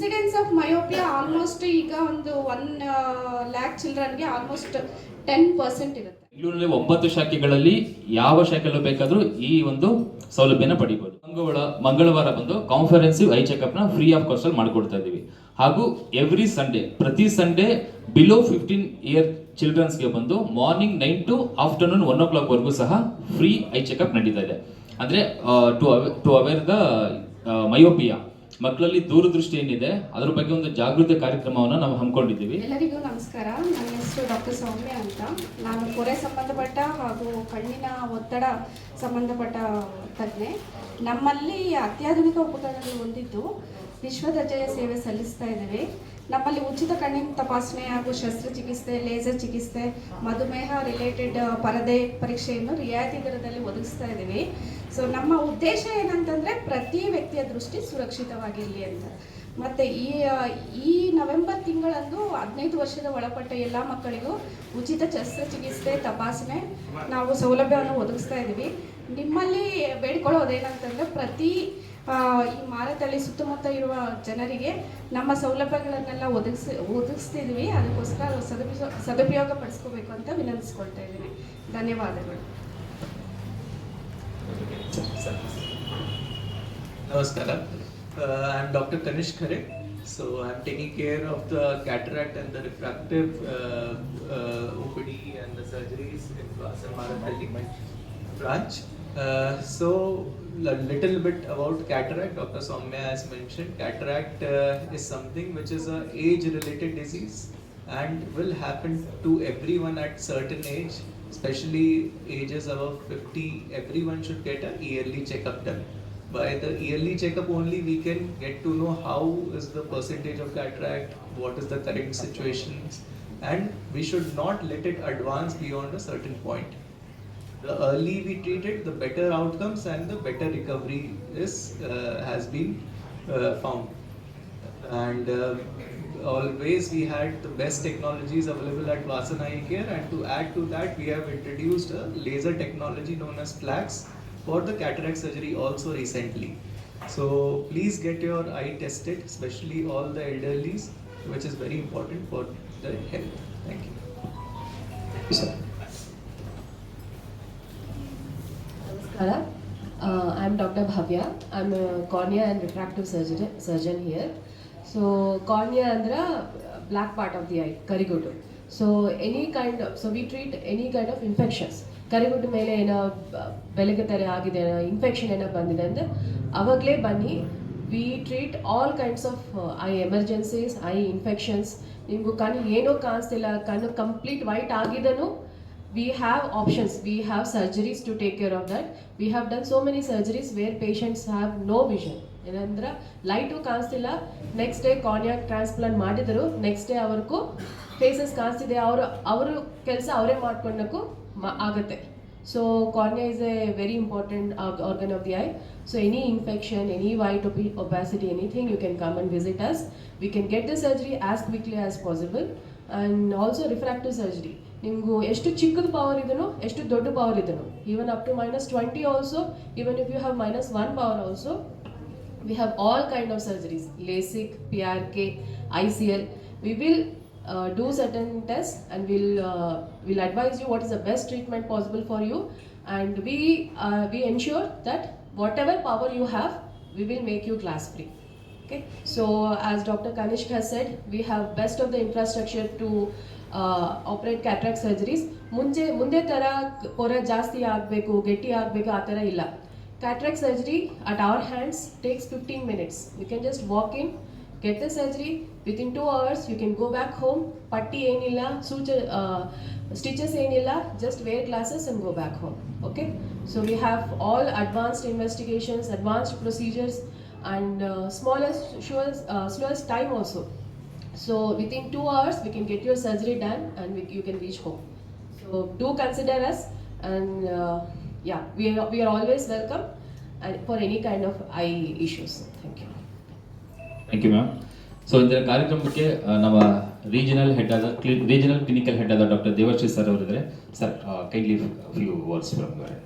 Incidence of myopia almost ಈಗ ಒಂದು 1 lakh ಚಿಲ್ಡ್ರನ್ಗೆ almost 10% ಇರುತ್ತೆ. ಬೆಂಗಳೂರಿನಲ್ಲಿ 9 ಶಾಖೆಗಳಲ್ಲಿ ಯಾವ ಶಾಖೆಯಲ್ಲೂ ಬೇಕಾದರೂ ಈ ಒಂದು ಸೌಲಭ್ಯನ ಪಡಿಬಹುದು. ಮಂಗಳವಾರ ಬಂದು ಕಾನ್ಫರೆನ್ಸಿವ್ ಐ ಚೆಕಪ್ ನ ಫ್ರೀ ಆಫ್ ಕಾಸ್ಟ್ ಅಲ್ಲಿ ಮಾಡಿಕೊಡ್ತಾ ಇದೀವಿ. ಹಾಗೂ ಎವ್ರಿ ಸಂಡೇ, ಪ್ರತಿ ಸಂಡೇ ಬಿಲೋ 15 ಇಯರ್ ಚಿಲ್ಡ್ರನ್ಸ್ಗೆ ಬಂದು ಮಾರ್ನಿಂಗ್ 9 to ಆಫ್ಟರ್ನೂನ್ 1 o'clock ವರೆಗೂ ಸಹ ಫ್ರೀ ಐ ಚೆಕಪ್ ನಡೀತಾ ಇದೆ. ಅಂದ್ರೆ ಟು ಅವೇರ್ ದ ಮಯೋಪಿಯಾ, ಮಕ್ಕಳಲ್ಲಿ ದೂರದೃಷ್ಟಿ ಏನಿದೆ ಅದರ ಬಗ್ಗೆ ಒಂದು ಜಾಗೃತಿ ಕಾರ್ಯಕ್ರಮವನ್ನು ನಾವು ಹಮ್ಮಿಕೊಂಡಿದ್ದೀವಿ. ಎಲ್ಲರಿಗೂ ನಮಸ್ಕಾರ. ನನ್ನ ಹೆಸರು ಡಾಕ್ಟರ್ ಸೌಮ್ಯ ಅಂತ. ನಾನು ಪೊರೆ ಸಂಬಂಧಪಟ್ಟ ಹಾಗೂ ಕಣ್ಣಿನ ಒತ್ತಡ ಸಂಬಂಧಪಟ್ಟ ತಜ್ಞೆ. ನಮ್ಮಲ್ಲಿ ಅತ್ಯಾಧುನಿಕ ಉಪಕರಣಗಳು ಹೊಂದಿದ್ದು ವಿಶ್ವದರ್ಜೆಯ ಸೇವೆ ಸಲ್ಲಿಸ್ತಾ ಇದ್ದೇವೆ. ನಮ್ಮಲ್ಲಿ ಉಚಿತ ಕಣ್ಣಿನ ತಪಾಸಣೆ ಹಾಗೂ ಶಸ್ತ್ರಚಿಕಿತ್ಸೆ, ಲೇಸರ್ ಚಿಕಿತ್ಸೆ, ಮಧುಮೇಹ ರಿಲೇಟೆಡ್ ಪರದೆ ಪರೀಕ್ಷೆಯನ್ನು ರಿಯಾಯಿತಿ ದರದಲ್ಲಿ ಒದಗಿಸ್ತಾ ಇದ್ದೀವಿ. ಸೊ ನಮ್ಮ ಉದ್ದೇಶ ಏನಂತಂದರೆ ಪ್ರತಿ ವ್ಯಕ್ತಿಯ ದೃಷ್ಟಿ ಸುರಕ್ಷಿತವಾಗಿರಲಿ ಅಂತ. ಮತ್ತು ಈ ನವೆಂಬರ್ ತಿಂಗಳಂದು 15 ವರ್ಷದ ಒಳಪಟ್ಟ ಎಲ್ಲ ಮಕ್ಕಳಿಗೂ ಉಚಿತ ಶಸ್ತ್ರಚಿಕಿತ್ಸೆ ತಪಾಸಣೆ ನಾವು ಸೌಲಭ್ಯವನ್ನು ಒದಗಿಸ್ತಾ ಇದ್ದೀವಿ. ನಿಮ್ಮಲ್ಲಿ ಬೇಡ್ಕೊಳ್ಳೋದೇನಂತಂದರೆ ಪ್ರತಿ ಈ ಮಾರತಳ್ಳಿ ಸುತ್ತಮುತ್ತ ಇರುವ ಜನರಿಗೆ ನಮ್ಮ ಸೌಲಭ್ಯಗಳನ್ನೆಲ್ಲ ಒದಗಿಸ್ತಿದ್ವಿ. ಅದಕ್ಕೋಸ್ಕರ ಸದುಪಯೋಗ ಪಡಿಸ್ಕೋಬೇಕು ಅಂತ ವಿನಂತಿಸ್ಕೊಳ್ತಾ ಇದ್ದೀನಿ. ಧನ್ಯವಾದಗಳು. Namaskar. I'm Dr. Kanish Khare. So I'm taking care of the cataract and the refractive OPD and the surgeries in Vasan Marathalli branch. So a little bit about cataract. Dr. Soumya has mentioned cataract is something which is a age-related disease and will happen to everyone at certain age, especially ages above 50. Everyone should get a yearly checkup done. By the yearly checkup only we can get to know how is the percentage of cataract, what is the current situation, and we should not let it advance beyond a certain point. The early we treat it, the better outcomes and the better recovery has been found. And always we had the best technologies available at Vasan Eye Care, and to add to that we have introduced a laser technology known as FLAX for the cataract surgery also recently. So please get your eye tested, especially all the elderlies, which is very important for the health. Thank you. Sir. Namaskara. I'm Dr. Bhavya. I'm a cornea and refractive surgeon here. So cornea andra black part of the eye, karigodu. So we treat any kind of infections. ಕರಿಗುಡ್ಡ ಮೇಲೆ ಏನೋ ಬೆಳಗ್ಗೆ ಥರ ಆಗಿದೆ, infection ಏನೋ ಬಂದಿದೆ ಅಂದರೆ ಅವಾಗಲೇ ಬನ್ನಿ. We treat all kinds of eye emergencies, eye infections. ನಿಮಗೂ ಕಣ್ಣು ಏನೂ ಕಾಣಿಸ್ತಿಲ್ಲ, ಕಣ್ಣು ಕಂಪ್ಲೀಟ್ ವೈಟ್ ಆಗಿದನು, we have options, we have surgeries to take care of that. We have done so many surgeries where patients have no vision. ಏನಂದ್ರೆ light ಕಾಣಿಸ್ತಿಲ್ಲ, next day ಕಾರ್ನಿಯಾಕ್ transplant ಮಾಡಿದರು, next day ಅವ್ರಿಗೂ ಫೇಸಸ್ ಕಾಣಿಸ್ತಿದೆ, ಅವರು ಕೆಲಸ ಅವರೇ ಮಾಡ್ಕೊಳ್ಳೋಕ್ಕೂ ಆಗುತ್ತೆ. So cornea is a very important organ of the eye. So any infection, any white opacity, anything, you can come and visit us. We can get the surgery as quickly as possible. And also refractive surgery, ನಿಮಗೂ ಎಷ್ಟು ಚಿಕ್ಕದ power ಇದನ್ನು, ಎಷ್ಟು ದೊಡ್ಡ power ಇದನ್ನು, even up to -20 also, even if you have -1 power also, we have all kind of surgeries, LASIK, PRK, ICL. We will do certain tests and we'll advise you what is the best treatment possible for you, and we ensure that whatever power you have, we will make you glass free. Okay, so as Dr. Kanishk has said, we have best of the infrastructure to operate cataract surgeries. ಮುಂದೆ ಥರ ಪೊರೆ ಜಾಸ್ತಿ ಆಗಬೇಕು, ಗಟ್ಟಿ ಆಗಬೇಕು ಆ ಥರ ಇಲ್ಲ. Cataract surgery at our hands takes 15 minutes. You can just walk in, get the surgery, within 2 hours you can go back home. Patti ಏನilla, stitches ಏನilla, just wear glasses and go back home. Okay, so we have all advanced investigations, advanced procedures, and slowest time also. So within 2 hours we can get your surgery done and you can reach home. So do consider us, and yeah, we are always welcome for any kind of eye issues. Thank you. Thank you ma'am. So ಇದರ ಕಾರ್ಯಕ್ರಮಕ್ಕೆ ನಮ್ಮ regional clinical head ಆದ doctor Devashree sir ಅವರಿದ್ದಾರೆ. Sir, kindly few words from your.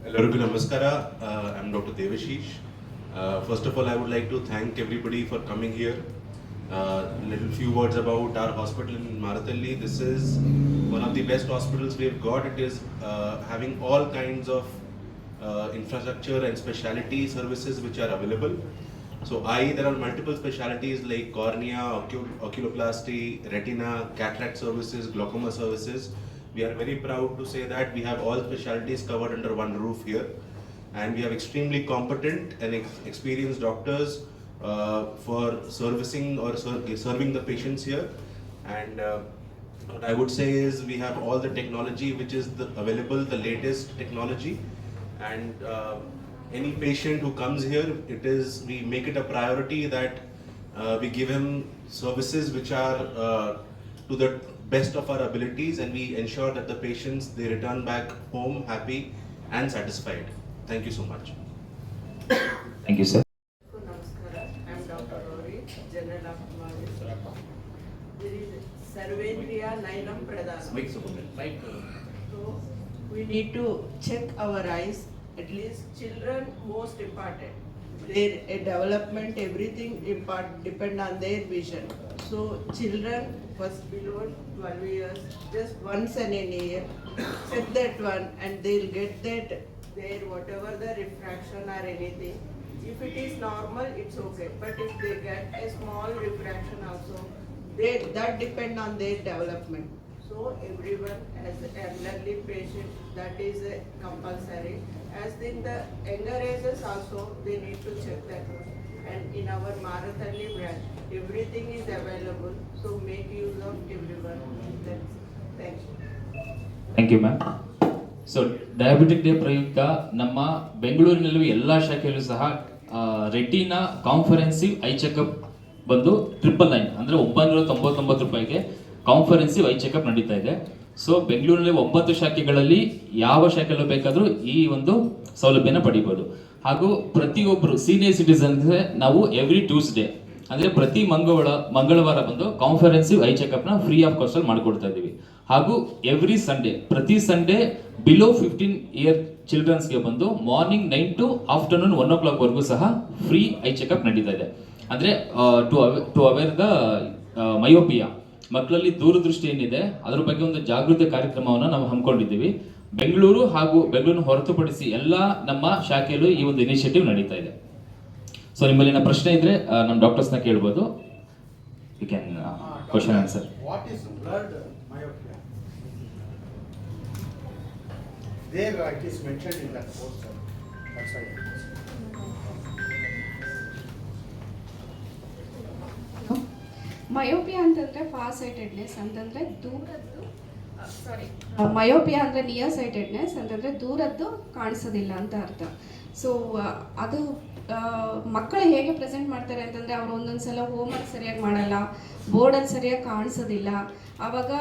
ಎಲ್ಲರಿಗೂ ನಮಸ್ಕಾರ. I am doctor Devashish. First of all, I would like to thank everybody for coming here. Little few words about our hospital in Marathalli. This is one of the best hospitals we have got. It is having all kinds of infrastructure and specialty services which are available. So there are multiple specialties like cornea, oculoplasty, retina, cataract services, glaucoma services. We are very proud to say that we have all specialties covered under one roof here, and we have extremely competent and experienced doctors for servicing or serving the patients here. And what I would say is we have all the technology which is available, the latest technology, and any patient who comes here, we make it a priority that we give him services which are to the best of our abilities, and we ensure that the patients, they return back home happy and satisfied. Thank you so much. Thank you, sir. Namaskara. I am Dr. Rory, General Ophthalmologist. There is Sarvendriya Nayanam Pradhanam. So we need to check our eyes. At least children most important. Their development, everything depend on their vision. So children first below 12 years, just once in a year, check that one, and they'll get that their whatever the refraction or anything. If it is normal, it's okay. But if they get a small refraction also, that depend on their development. So everyone as elderly patient, that is compulsory. As in the younger ages also, they need to check that one. And in our Marathalli branch, everything is available. So make use of everyone. Thank you. Thank you ma'am. So diabetic day ಪ್ರಯುಕ್ತ ನಮ್ಮ ಬೆಂಗಳೂರಿನಲ್ಲೂ ಎಲ್ಲ ಶಾಖೆಯಲ್ಲೂ ಸಹ retina ಕಾನ್ಫರೆನ್ಸಿವ್ I checkup ಬಂದು 999 ಅಂದರೆ 999 ರೂಪಾಯಿಗೆ ಕಾನ್ಫರೆನ್ಸಿವ್ I checkup ನಡೀತಾ ಇದೆ. So ಬೆಂಗಳೂರಿನಲ್ಲಿ 9 ಶಾಖೆಗಳಲ್ಲಿ ಯಾವ ಶಾಖೆಯಲ್ಲೂ ಬೇಕಾದರೂ ಈ ಒಂದು ಸೌಲಭ್ಯನ ಪಡಿಬೋದು. ಹಾಗೂ ಪ್ರತಿಯೊಬ್ಬರು ಸೀನಿಯರ್ ಸಿಟಿಸನ್ಗೆ ನಾವು ಎವ್ರಿ ಟ್ಯೂಸ್ಡೇ ಅಂದರೆ ಪ್ರತಿ ಮಂಗಳವಾರ ಬಂದು ಕಾನ್ಫರೆನ್ಸಿವ್ ಐ ಚೆಕಪ್ನ ಫ್ರೀ ಆಫ್ ಕಾಸ್ಟಲ್ಲಿ ಮಾಡಿಕೊಡ್ತಾ ಇದ್ದೀವಿ. ಹಾಗೂ ಎವ್ರಿ ಸಂಡೇ ಪ್ರತಿ ಸಂಡೇ ಬಿಲೋ 15 ಇಯರ್ ಚಿಲ್ಡ್ರನ್ಸ್ಗೆ ಬಂದು ಮಾರ್ನಿಂಗ್ 9 to ಆಫ್ಟರ್ನೂನ್ 1 o'clock ವರೆಗೂ ಸಹ ಫ್ರೀ ಐ ಚೆಕಪ್ ನಡೀತಾ ಇದೆ. ಅಂದರೆ ಟು ಅವೇರ್ ದ ಮಯೋಪಿಯಾ, ಮಕ್ಕಳಲ್ಲಿ ದೂರದೃಷ್ಟಿ ಏನಿದೆ ಅದರ ಬಗ್ಗೆ ಒಂದು ಜಾಗೃತಿ ಕಾರ್ಯಕ್ರಮವನ್ನು ನಾವು ಹಮ್ಮಿಕೊಂಡಿದ್ದೀವಿ. ಬೆಂಗಳೂರು ಹಾಗೂ ಬೆಂಗಳೂರು ಹೊರತುಪಡಿಸಿ ಎಲ್ಲ ನಮ್ಮ ಶಾಖೆಯಲ್ಲೂ ಈ ಒಂದು ಇನಿಷಿಯೇಟಿವ್ ನಡೀತಾ ಇದೆ. ಸೊ ನಿಮ್ಮಲ್ಲಿ ಏನಾದ್ರು ಪ್ರಶ್ನೆ ಇದ್ರೆ ನಮ್ಮ ಡಾಕ್ಟರ್ಸ್ನ ಕೇಳ್ಬೋದು. You can question answer. What is blurred myopia? There it is mentioned in that poster. That's why. Myopia ಅಂತಂದರೆ ಫಾರ್ ಸೈಟೆಡ್ನೆಸ್ ಅಂತಂದರೆ ದೂರದ್ದು, ಮಯೋಪಿಯಾ ಅಂದರೆ ನಿಯರ್ ಸೈಟೆಡ್ನೆಸ್ ಅಂತಂದರೆ ದೂರದ್ದು ಕಾಣಿಸೋದಿಲ್ಲ ಅಂತ ಅರ್ಥ. ಸೊ ಅದು ಮಕ್ಕಳು ಹೇಗೆ ಪ್ರೆಸೆಂಟ್ ಮಾಡ್ತಾರೆ ಅಂತಂದರೆ ಅವರು ಒಂದೊಂದು ಸಲ ಹೋಮ್ವರ್ಕ್ ಸರಿಯಾಗಿ ಮಾಡಲ್ಲ, ಬೋರ್ಡಲ್ಲಿ ಸರಿಯಾಗಿ ಕಾಣಿಸೋದಿಲ್ಲ. ಆವಾಗ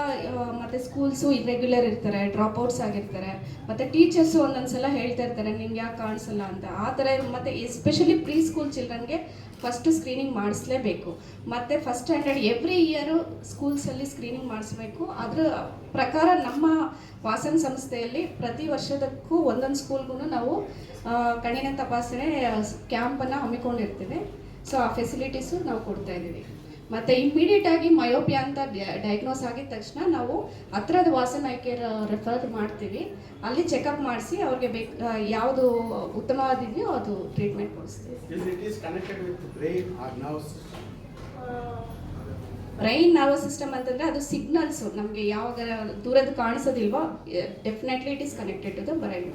ಮತ್ತು ಸ್ಕೂಲ್ಸು ಇರ್ರೆಗ್ಯುಲರ್ ಇರ್ತಾರೆ, ಡ್ರಾಪ್ಔಟ್ಸ್ ಆಗಿರ್ತಾರೆ, ಮತ್ತು ಟೀಚರ್ಸು ಒಂದೊಂದು ಸಲ ಹೇಳ್ತಾ ಇರ್ತಾರೆ ನಿಮ್ಗೆ ಯಾಕೆ ಕಾಣಿಸಲ್ಲ ಅಂತ. ಆ ಥರ ಮತ್ತು ಎಸ್ಪೆಷಲಿ ಪ್ರೀ ಸ್ಕೂಲ್ ಚಿಲ್ಡ್ರನ್ಗೆ ಫಸ್ಟ್ ಸ್ಕ್ರೀನಿಂಗ್ ಮಾಡಿಸ್ಲೇಬೇಕು. ಮತ್ತು ಫಸ್ಟ್ ಸ್ಟ್ಯಾಂಡರ್ಡ್ ಎವ್ರಿ ಇಯರು ಸ್ಕೂಲ್ಸಲ್ಲಿ ಸ್ಕ್ರೀನಿಂಗ್ ಮಾಡಿಸ್ಬೇಕು. ಅದರ ಪ್ರಕಾರ ನಮ್ಮ ವಾಸನ್ ಸಂಸ್ಥೆಯಲ್ಲಿ ಪ್ರತಿ ವರ್ಷದಕ್ಕೂ ಒಂದೊಂದು ಸ್ಕೂಲ್ಗೂ ನಾವು ಕಣ್ಣಿನ ತಪಾಸಣೆ ಕ್ಯಾಂಪನ್ನು ಹಮ್ಮಿಕೊಂಡಿರ್ತೀವಿ. ಸೊ ಆ ಫೆಸಿಲಿಟೀಸು ನಾವು ಕೊಡ್ತಾ ಇದ್ದೀವಿ. ಮತ್ತು ಇಮ್ಮಿಡಿಯೇಟಾಗಿ ಮಯೋಪಿಯಾ ಅಂತ ಡಯಾಗ್ನೋಸ್ ಆಗಿದ ತಕ್ಷಣ ನಾವು ಹತ್ರದ ವಾಸನ್ ಐ ಕೇರ್ ರೆಫರ್ ಮಾಡ್ತೀವಿ. ಅಲ್ಲಿ ಚೆಕಪ್ ಮಾಡಿಸಿ ಅವ್ರಿಗೆ ಯಾವುದು ಉತ್ತಮವಾಗಿದೆಯೋ ಅದು ಟ್ರೀಟ್ಮೆಂಟ್ ಕೊಡಿಸ್ತೀವಿ. It is connected with the brain or nervous system. Brain nervous system ಅಂತಂದರೆ ಅದು ಸಿಗ್ನಲ್ಸು ನಮಗೆ ಯಾವಾಗ ದೂರದ ಕಾಣಿಸೋದಿಲ್ವೋ definitely it is connected to the brain.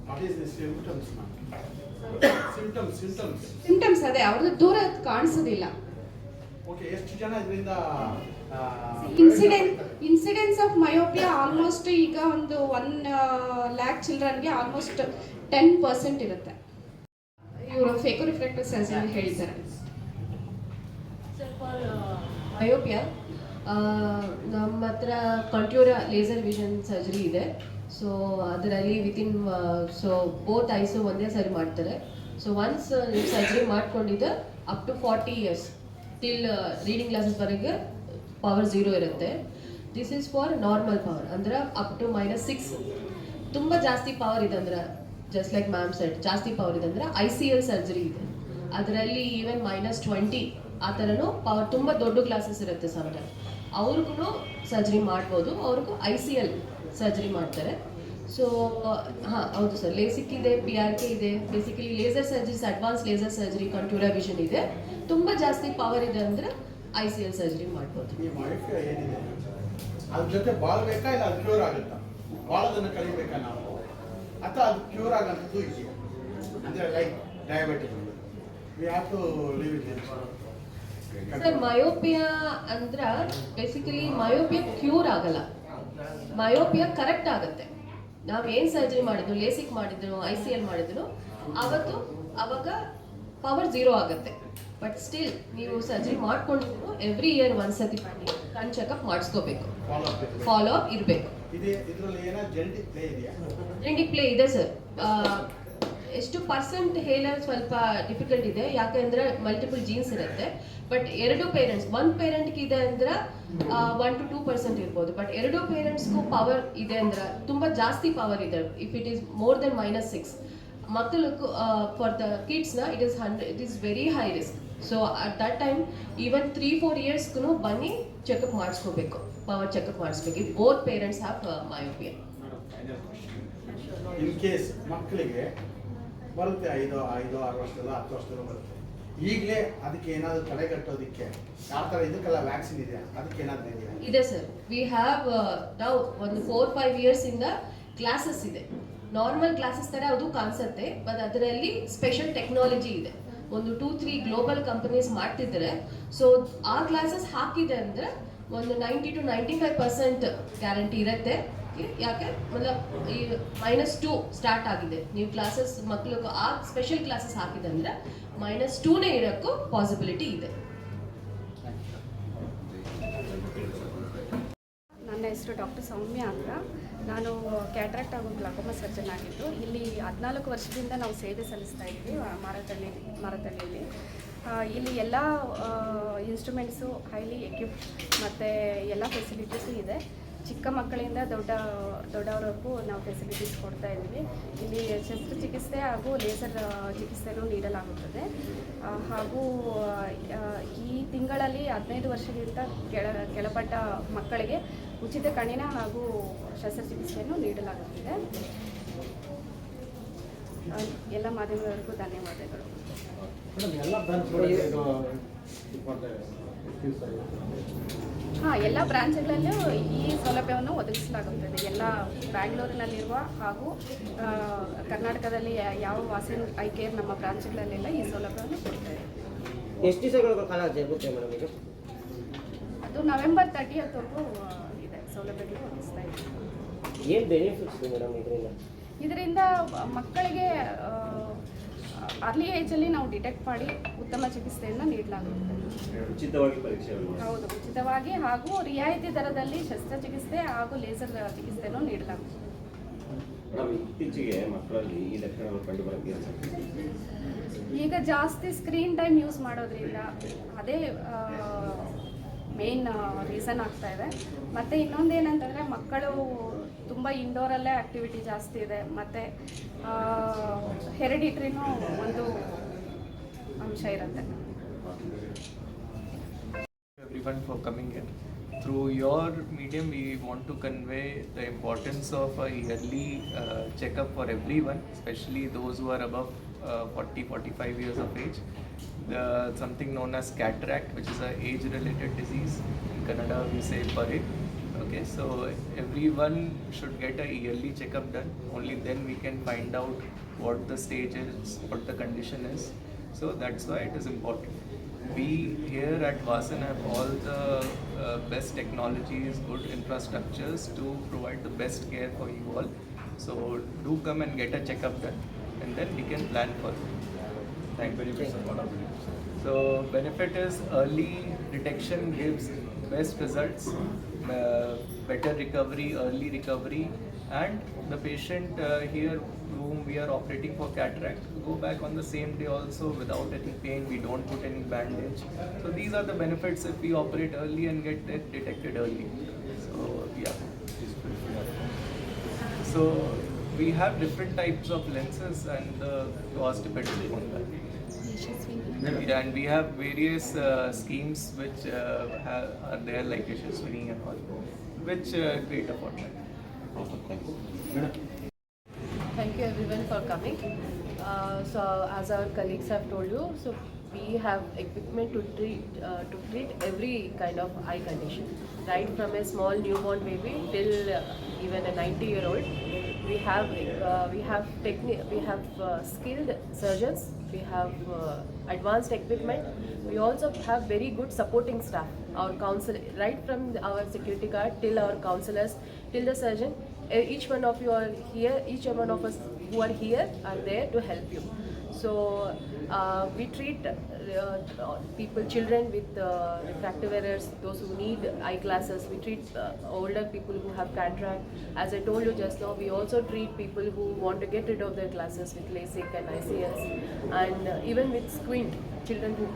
What is the symptoms, ma'am? Symptoms. Symptoms ಅದೇ ಅವ್ರದ್ದು ದೂರ ಕಾಣಿಸೋದಿಲ್ಲ. Okay, ಎಷ್ಟು ಜನ ಇದರಿಂದ ಇನ್ಸಿಡೆನ್ಸ್ ಆಫ್ ಮಯೋಪಿಯಾ ಆಲ್ಮೋಸ್ಟ್ ಈಗ ಒಂದು 1 lakh ಚಿಲ್ಡ್ರನ್ಗೆ ಆಲ್ಮೋಸ್ಟ್ 10% ಇರುತ್ತೆ. ಇವರು ಫೇಕೋ ರಿಫ್ಲೆಕ್ಟಿವ್ ಸರ್ಜರಿ ಹೇಳ್ತಾರೆ. ಮಯೋಪಿಯಾ ನಮ್ಮ ಹತ್ರ ಕಂಟ್ಯೂರಾ ಲೇಸರ್ ವಿಷನ್ ಸರ್ಜರಿ ಇದೆ. ಸೊ ಅದರಲ್ಲಿ ವಿತಿನ್ ಬೋತ್ ಐಸು ಒಂದೇ ಸರಿ ಮಾಡ್ತಾರೆ. ಸೊ ಒನ್ಸ್ ನೀವು ಸರ್ಜರಿ ಮಾಡ್ಕೊಂಡಿದ್ದೆ up to 40 years till reading ಗ್ಲಾಸಸ್ವರೆಗೆ ಪವರ್ 0 ಇರುತ್ತೆ. This is for normal power, ಅಂದ್ರೆ ಅಪ್ ಟು -6. ತುಂಬ ಜಾಸ್ತಿ ಪವರ್ ಇದೆ ಅಂದ್ರೆ ಜಸ್ಟ್ ಲೈಕ್ ಮ್ಯಾಮ್ ಸೆಟ್ ಜಾಸ್ತಿ ಪವರ್ ಇದೆ ಅಂದರೆ ICL ಸರ್ಜರಿ ಇದೆ, ಅದರಲ್ಲಿ ಈವನ್ -20 ಆ ಥರನೂ ಪವರ್ ತುಂಬ ದೊಡ್ಡ ಕ್ಲಾಸಸ್ ಇರುತ್ತೆ ಸಮ್ಟೈಮ್, ಅವ್ರಿಗೂ ಸರ್ಜರಿ ಮಾಡ್ಬೋದು, ಅವ್ರಿಗೂ ICL ಸರ್ಜರಿ ಮಾಡ್ತಾರೆ. ಸೊ ಹಾಂ ಹೌದು ಸರ್, ಲೇಸಿಕ್ ಇದೆ, PRK ಇದೆ, basically laser surgeries, advance laser surgery, Contoura vision ಇದೆ. ತುಂಬ ಜಾಸ್ತಿ ಪವರ್ ಇದೆ ಅಂದರೆ ICL ಸರ್ಜರಿ ಮಾಡ್ಬೋದು. ಈ ಮೈಫ್ಯ ಏನಿದೆ ಅದ್ರ ಜೊತೆ ಬಾಳ್ಬೇಕಾ ಇಲ್ಲ ಅದು ಕ್ಯೂರ್ ಆಗುತ್ತಾ? ಬಾಳೋದನ್ನು ಕಲಿಬೇಕಾ ನಾವು, ಅಥವಾ ಅದು ಕ್ಯೂರ್ ಆಗೋಂಥದ್ದು ಇದೆಯಾ? ಅಂದರೆ like diabetes we have to leave it. Sir myopia ಅಂದ್ರೆ ಬೇಸಿಕಲಿ ಮಯೋಪಿಯಾ ಕ್ಯೂರ್ ಆಗಲ್ಲ, ಮಯೋಪಿಯಾ ಕರೆಕ್ಟ್ ಆಗುತ್ತೆ. ನಾವು ಏನು ಸರ್ಜರಿ ಮಾಡಿದ್ರು, ಲೇಸಿಕ್ ಮಾಡಿದ್ರು, ICL ಮಾಡಿದ್ರು, ಅವಾಗ ಪವರ್ 0 ಆಗುತ್ತೆ. ಬಟ್ ಸ್ಟಿಲ್ ನೀವು ಸರ್ಜರಿ ಮಾಡ್ಕೊಂಡಿದ್ರು ಎವ್ರಿ ಇಯರ್ ಒಂದ್ಸತಿ ಕಣ್ ಚೆಕಪ್ ಮಾಡಿಸ್ಕೋಬೇಕು, ಫಾಲೋ ಅಪ್ ಇರಬೇಕು. ಇದರಲ್ಲಿ ಏನೋ ಜೆನೆಟಿಕ್ ಪ್ಲೇ ಇದೆಯಾ? ಜೆನೆಟಿಕ್ ಪ್ಲೇ ಇದೆ ಸರ್. ಎಷ್ಟು ಪರ್ಸೆಂಟ್ ಹೇಳೋದು ಸ್ವಲ್ಪ ಡಿಫಿಕಲ್ಟ್ ಇದೆ, ಯಾಕೆಂದ್ರೆ ಮಲ್ಟಿಪಲ್ ಜೀನ್ಸ್ ಇರುತ್ತೆ. ಬಟ್ 2 ಪೇರೆಂಟ್ಸ್, ಒಂದು ಪೇರೆಂಟ್ಗೆ ಇದೆ ಅಂದ್ರೆ 1 to 2% ಇರ್ಬೋದು. ಬಟ್ 2 ಪೇರೆಂಟ್ಸ್ಗೂ ಪವರ್ ಇದೆ ಅಂದ್ರೆ ತುಂಬ ಜಾಸ್ತಿ ಪವರ್ ಇದೆ. If it is more than -6 ಮಕ್ಕಳಿಗೂ ಫಾರ್ ದ ಕಿಡ್ಸ್ನ it is very high risk. So at that time even 3-4 ಇಯರ್ಸ್ಗೂ ಬನ್ನಿ ಚೆಕಪ್ ಮಾಡಿಸ್ಕೋಬೇಕು, ಪವರ್ ಚೆಕಪ್ ಮಾಡಿಸ್ಬೇಕು. If both parents have myopia. In case ಮಕ್ಕಳಿಗೆ ಬರುತ್ತೆ 5-6 ವರ್ಷದಲ್ಲ 10 ವರ್ಷದಲ್ಲೂ ಬರುತ್ತೆ, ಈಗಲೇ ಅದಕ್ಕೆ ಏನಾದರೂ ತಡೆಗಟ್ಟೋದಕ್ಕೆ ಯಾವ ಥರ ಇದಕ್ಕೆಲ್ಲ ವ್ಯಾಕ್ಸಿನ್ ಇದೆಯಾ? ಅದಕ್ಕೆ ಏನಾದರೂ ಇದೆಯಾ? ಇದೆ ಸರ್, ವಿ ಹ್ಯಾವ್ ನಾವು ಒಂದು 4-5 ಇಯರ್ಸ್ ಇಂದ ಕ್ಲಾಸಸ್ ಇದೆ. ನಾರ್ಮಲ್ ಕ್ಲಾಸಸ್ ಥರ ಅದು ಕಾಣಿಸುತ್ತೆ, ಬಟ್ ಅದರಲ್ಲಿ ಸ್ಪೆಷಲ್ ಟೆಕ್ನಾಲಜಿ ಇದೆ. ಒಂದು 2-3 ಗ್ಲೋಬಲ್ ಕಂಪನೀಸ್ ಮಾಡ್ತಿದ್ದಾರೆ. ಸೊ ಆ ಕ್ಲಾಸಸ್ ಹಾಕಿದೆ ಅಂದರೆ ಒಂದು 90 to 95% ಗ್ಯಾರಂಟಿ ಇರುತ್ತೆ. ಯಾಕೆ ಈ -2 ಸ್ಟಾರ್ಟ್ ಆಗಿದೆ, ನೀವು ಕ್ಲಾಸಸ್ ಮಕ್ಕಳಿಗೆ ಆ ಸ್ಪೆಷಲ್ ಕ್ಲಾಸಸ್ ಹಾಕಿದೆ ಅಂದರೆ -2ನೇ ಇರೋಕ್ಕೂ ಪಾಸಿಬಿಲಿಟಿ ಇದೆ. ನನ್ನ ಹೆಸರು ಡಾಕ್ಟರ್ ಸೌಮ್ಯ ಅಂತ. ನಾನು ಕ್ಯಾಟ್ರಾಕ್ಟ್ ಹಾಗೂ ಗ್ಲಾಕೋಮಾ ಸರ್ಜನ್ ಆಗಿದ್ದು ಇಲ್ಲಿ 14 ವರ್ಷದಿಂದ ನಾವು ಸೇವೆ ಸಲ್ಲಿಸ್ತಾ ಇದ್ದೀವಿ ಮಾರತಳ್ಳಿಯಲ್ಲಿ. ಇಲ್ಲಿ ಎಲ್ಲ ಇನ್ಸ್ಟ್ರೂಮೆಂಟ್ಸು ಹೈಲಿ ಎಕ್ವಿಪ್ ಮತ್ತು ಎಲ್ಲ ಫೆಸಿಲಿಟೀಸು ಇದೆ. ಚಿಕ್ಕ ಮಕ್ಕಳಿಂದ ದೊಡ್ಡವರೆಗೂ ನಾವು ಫೆಸಿಲಿಟೀಸ್ ಕೊಡ್ತಾ ಇದ್ದೀವಿ. ಇಲ್ಲಿ ಶಸ್ತ್ರಚಿಕಿತ್ಸೆ ಹಾಗೂ ಲೇಸರ್ ಚಿಕಿತ್ಸೆನೂ ನೀಡಲಾಗುತ್ತದೆ. ಹಾಗೂ ಈ ತಿಂಗಳಲ್ಲಿ 15 ವರ್ಷಕ್ಕಿಂತ ಕೆಳಪಟ್ಟ ಮಕ್ಕಳಿಗೆ ಉಚಿತ ಕಣ್ಣಿನ ಹಾಗೂ ಶಸ್ತ್ರಚಿಕಿತ್ಸೆಯನ್ನು ನೀಡಲಾಗುತ್ತಿದೆ. ಎಲ್ಲ ಮಾಧ್ಯಮದವರಿಗೂ ಧನ್ಯವಾದಗಳು. ಹಾಂ, ಎಲ್ಲ ಬ್ರಾಂಚ್ಗಳಲ್ಲೂ ಈ ಸೌಲಭ್ಯವನ್ನು ಒದಗಿಸಲಾಗುತ್ತದೆ. ಎಲ್ಲ ಬ್ಯಾಂಗ್ಳೂರಿನಲ್ಲಿರುವ ಹಾಗೂ ಕರ್ನಾಟಕದಲ್ಲಿ ಯಾವ ವಾಸಿನ್ ಐ ಕೇರ್ ನಮ್ಮ ಬ್ರಾಂಚ್ಗಳಲ್ಲೆಲ್ಲ ಈ ಸೌಲಭ್ಯವನ್ನು ಕೊಡ್ತೇವೆ. ಎಷ್ಟು ದಿವಸಗಳ ಕಾಲ ಜರುಗುತ್ತೆ ಮೇಡಮ್ ಇದು? ಅದು November 30th ಇದೆ ಸೌಲಭ್ಯಗಳು ಒದಗಿಸ್ತಾ ಇದ್ದೀವಿ. ಏನು ಬೆನಿಫಿಟ್ಸ್ ಮೇಡಮ್ ಇದರಿಂದ ಮಕ್ಕಳಿಗೆ ಅರ್ಲಿ ಏಜಲ್ಲಿ ನಾವು ಡಿಟೆಕ್ಟ್ ಮಾಡಿ ಉತ್ತಮ ಚಿಕಿತ್ಸೆಯನ್ನು ನೀಡಲಾಗುತ್ತದೆ. ಉಚಿತವಾಗಿ ಪರೀಕ್ಷೆ? ಹೌದು, ಉಚಿತವಾಗಿ ಹಾಗೂ ರಿಯಾಯಿತಿ ದರದಲ್ಲಿ ಶಸ್ತ್ರಚಿಕಿತ್ಸೆ ಹಾಗೂ ಲೇಸರ್ ಚಿಕಿತ್ಸೆಯನ್ನು ನೀಡಲಾಗುತ್ತದೆ. ಇತ್ತೀಚೆಗೆ ಮಕ್ಕಳಲ್ಲಿ ಈ ಲಕ್ಷಣಗಳು ಕಂಡು ಬರುತ್ತೆ. ಈಗ ಜಾಸ್ತಿ ಸ್ಕ್ರೀನ್ ಟೈಮ್ ಯೂಸ್ ಮಾಡೋದ್ರಿಂದ ಅದೇ ಮೇನ್ ರೀಸನ್ ಆಗ್ತಾ ಇದೆ. ಮತ್ತು ಇನ್ನೊಂದೇನಂತಂದರೆ ಮಕ್ಕಳು ತುಂಬ ಇಂಡೋರಲ್ಲೇ ಆ್ಯಕ್ಟಿವಿಟಿ ಜಾಸ್ತಿ ಇದೆ, ಮತ್ತು ಹೆರಿಡಿಟ್ರಿನೂ ಒಂದು ಅಂಶ ಇರುತ್ತೆ. Everyone for coming in. Through your medium, we want to convey the importance of a yearly checkup for everyone, especially those who are above 40-45 years of age. Something known as cataract, which is an age-related disease. In Kannada, we say pare. Okay, so everyone should get a yearly checkup done. Only then we can find out what the stage is, what the condition is. So that's why it is important. We here at Vasan have all the best technologies, good infrastructures to provide the best care for you all. So do come and get a checkup done, and then we can plan for it. Thank you very much. So benefit is early detection gives best results, better recovery, early recovery, and the patient here whom we are operating for cataract go back on the same day also without any pain. We don't put any bandage. So these are the benefits if we operate early and get it detected early. So yeah. So we have different types of lenses and the cost depends upon that. Yeah, and we have various schemes which are there like Yashaswini and all, which create a format. Thank you everyone for coming. So as our colleagues have told you, so we have equipment to treat every kind of eye condition, right from a small newborn baby till even a 90-year-old. We have skilled surgeons. We have advanced equipment. We also have very good supporting staff. Our counsel, right from our security guard till our counselors, till the surgeon. Each one of you are here. Each one of us who are here are there to help you. So we treat children with refractive errors, those who need eyeglasses. We treat older people who have cataract. As I told you just now, we also treat people who want to get rid of their glasses with LASIK and ICS, and even with squint children who,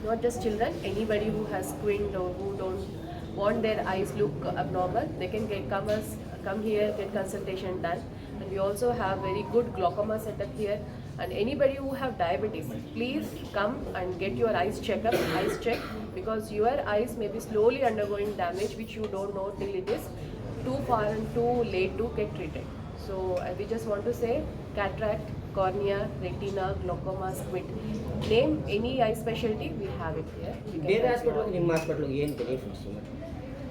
not just children, anybody who has squint or who don't want their eyes look abnormal, they can come here, get consultation done. And we also have very good glaucoma setup here. And anybody who have diabetes, please come and get your eyes checked, because your eyes may be slowly undergoing damage which you don't know till it is too far and too late to get treated. So we just want to say cataract, cornea, retina, glaucoma, squint. Name any eye specialty, we have it here. We can ಬೇರೆ help you hospital out. ನಿಮ್ಮ ಹಾಸ್ಪಿಟಲ್ಗೆ ಏನು benefits?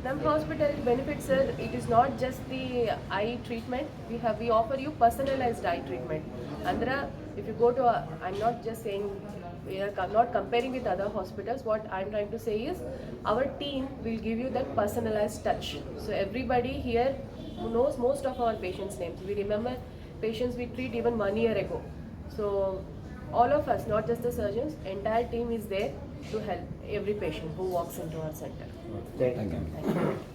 Some hospital benefits, sir, it is not just the eye treatment. We offer you personalized eye treatment. Andra, if you go to I'm not just saying, we are not comparing with other hospitals. What I'm trying to say is our team will give you that personalized touch. So everybody here who knows most of our patients' names. We remember patients we treat even 1 year ago. So all of us, not just the surgeons, entire team is there to help every patient who walks into our center. Thank you. Thank you.